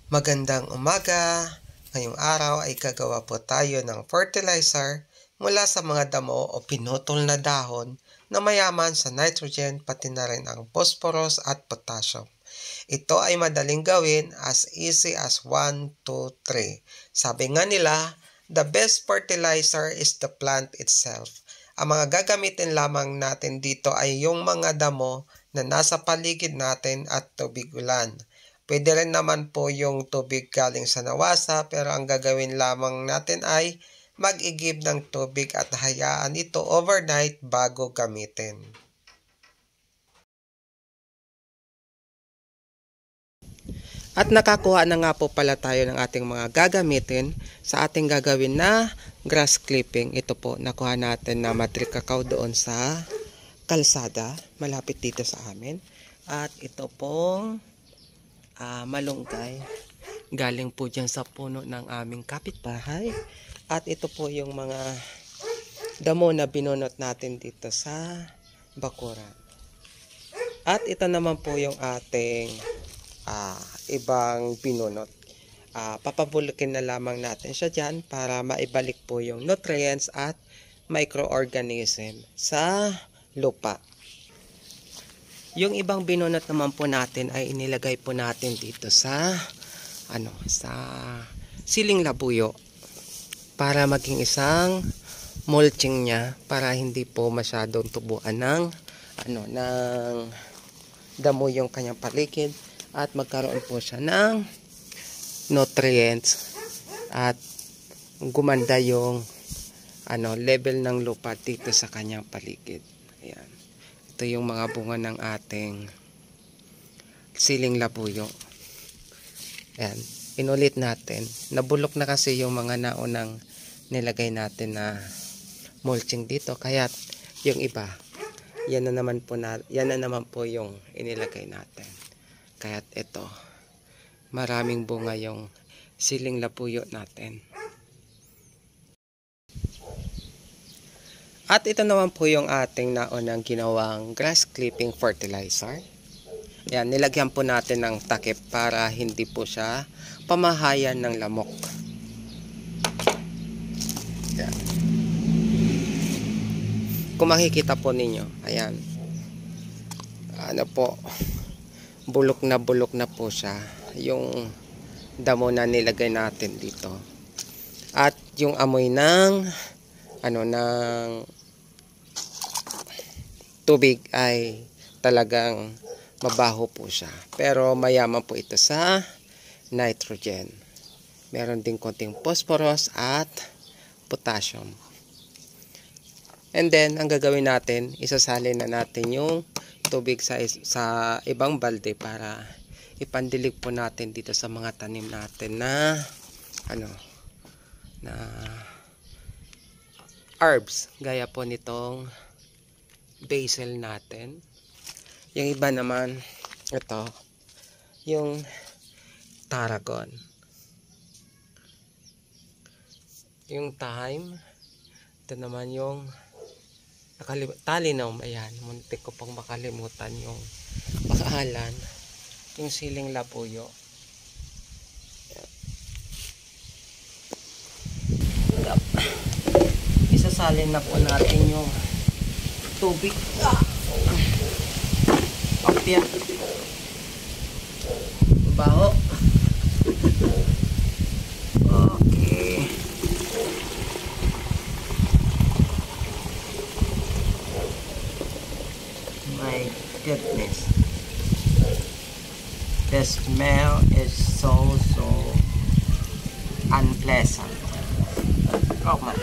Magandang umaga! Ngayong araw ay gagawa po tayo ng fertilizer mula sa mga damo o pinutol na dahon na mayaman sa nitrogen pati na rin ang phosphorus at potassium. Ito ay madaling gawin, as easy as 1, 2, 3. Sabi nga nila, the best fertilizer is the plant itself. Ang mga gagamitin lamang natin dito ay yung mga damo na nasa paligid natin at tubig ulan. Pwede rin naman po yung tubig galing sa nawasa, pero ang gagawin lamang natin ay mag-igib ng tubig at hayaan ito overnight bago gamitin. At nakakuha na nga po pala tayo ng ating mga gagamitin sa ating gagawin na grass clipping. Ito po, nakuha natin na madre cacao doon sa kalsada, malapit dito sa amin. At ito pong malunggay, galing po dyan sa puno ng aming kapitbahay. At ito po yung mga damo na binunot natin dito sa bakuran. At ito naman po yung ating ibang binunot. Papabulukin na lamang natin siya dyan para maibalik po yung nutrients at microorganism sa lupa. Yung ibang binunot naman po natin ay inilagay po natin dito sa sa siling labuyo para maging isang mulching niya, para hindi po masyadong tubuan ng damo yung kanyang paligid at magkaroon po siya ng nutrients at gumanda yung level ng lupa dito sa kanyang paligid. Ayan. Ito yung mga bunga ng ating siling labuyo. Ayan. Inulit natin. Nabulok na kasi yung mga naunang nilagay natin na mulching dito. Kaya yung iba, yan na naman po yung inilagay natin. Kaya ito, maraming bunga yung siling labuyo natin. At ito naman po yung ating naunang ginawang grass clipping fertilizer. Yan, nilagyan po natin ng takip para hindi po siya pamahayan ng lamok. Yan. Kung makikita po ninyo, ayan. Bulok na po siya. Yung damo na nilagay natin dito. At yung amoy ng tubig ay talagang mabaho po siya. Pero mayaman po ito sa nitrogen. Meron din konting phosphorus at potassium. And then, ang gagawin natin, isasalin na natin yung tubig sa ibang balde para ipandilig po natin dito sa mga tanim natin na herbs. Gaya po nitong basil natin. Yung iba naman, ito, yung tarragon. Yung thyme. Ito naman yung talinaw. Ayan, muntik ko pang makalimutan yung pangalan. Yung siling labuyo. Isasalin na po natin yung tubig. Papya. Baho. Okay. My goodness. The smell is so unpleasant. Oh my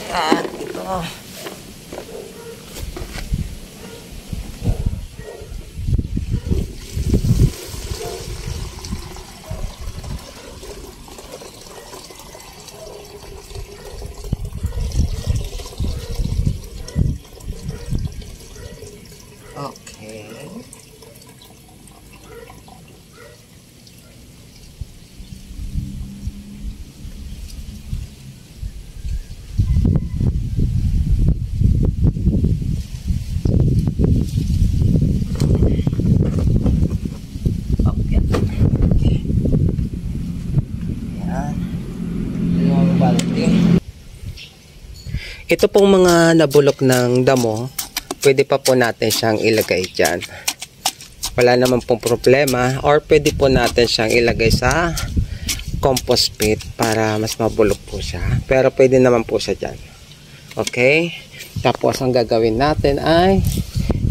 God. Ito. Okay. Ito pong mga nabulok ng damo, pwede pa po natin siyang ilagay dyan. Wala naman pong problema, or pwede po natin siyang ilagay sa compost pit para mas mabulok po siya. Pero pwede naman po siya dyan. Okay? Tapos ang gagawin natin ay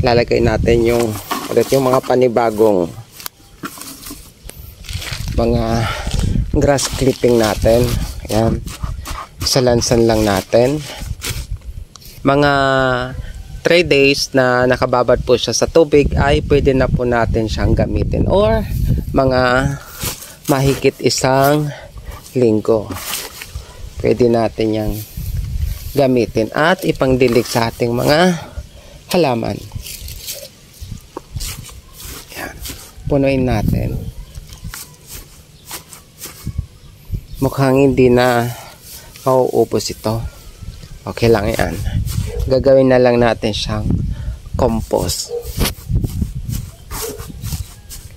lalagay natin yung mga panibagong mga grass clipping natin. Ayan. Salansan lang natin. Mga 3 days na nakababad po siya sa tubig ay pwede na po natin siyang gamitin, or mga mahigit 1 linggo pwede natin yang gamitin at ipangdilig sa ating mga halaman. Yan. Punuin natin. Mukhang hindi na mauubos ito. Okay lang yan. Gagawin na lang natin siyang compost.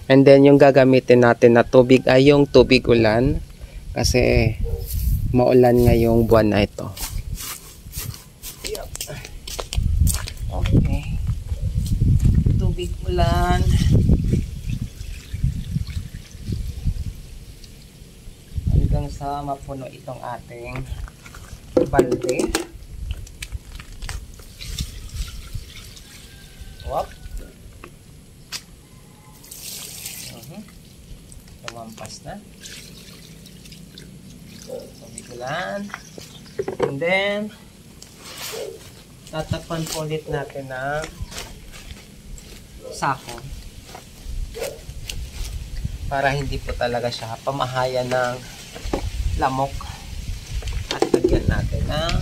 And then yung gagamitin natin na tubig ay yung tubig ulan, kasi maulan ngayong buwan na ito. Okay. Tubig ulan. Hanggang sa mapuno itong ating balde. Wap. Tumampas na. Tubig ulan. And then tatakpan po ulit natin ng sako para hindi po talaga siya pamahayan ng lamok, at lagyan natin ng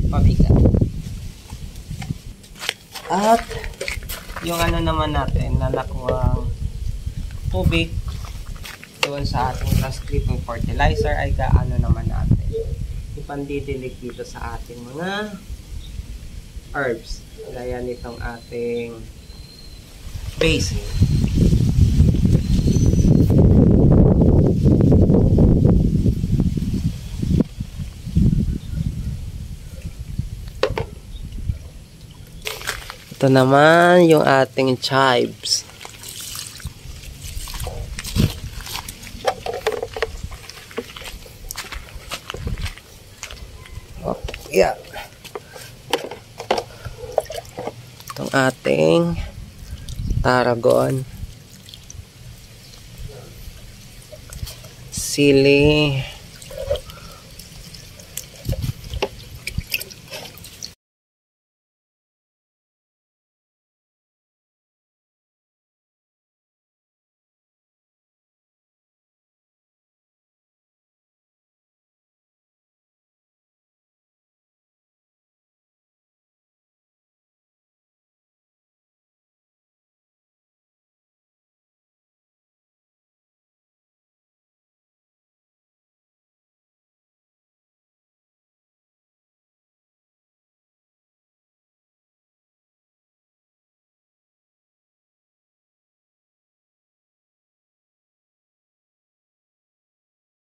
pabigat. At yung ano naman natin na nakuhang tubig doon sa ating grass clipping fertilizer ay gaano naman natin ipandidilig dito sa ating mga herbs, gaya nitong ating basil. Ito naman yung ating chives. Oh, yeah. Itong ating tarragon, sili,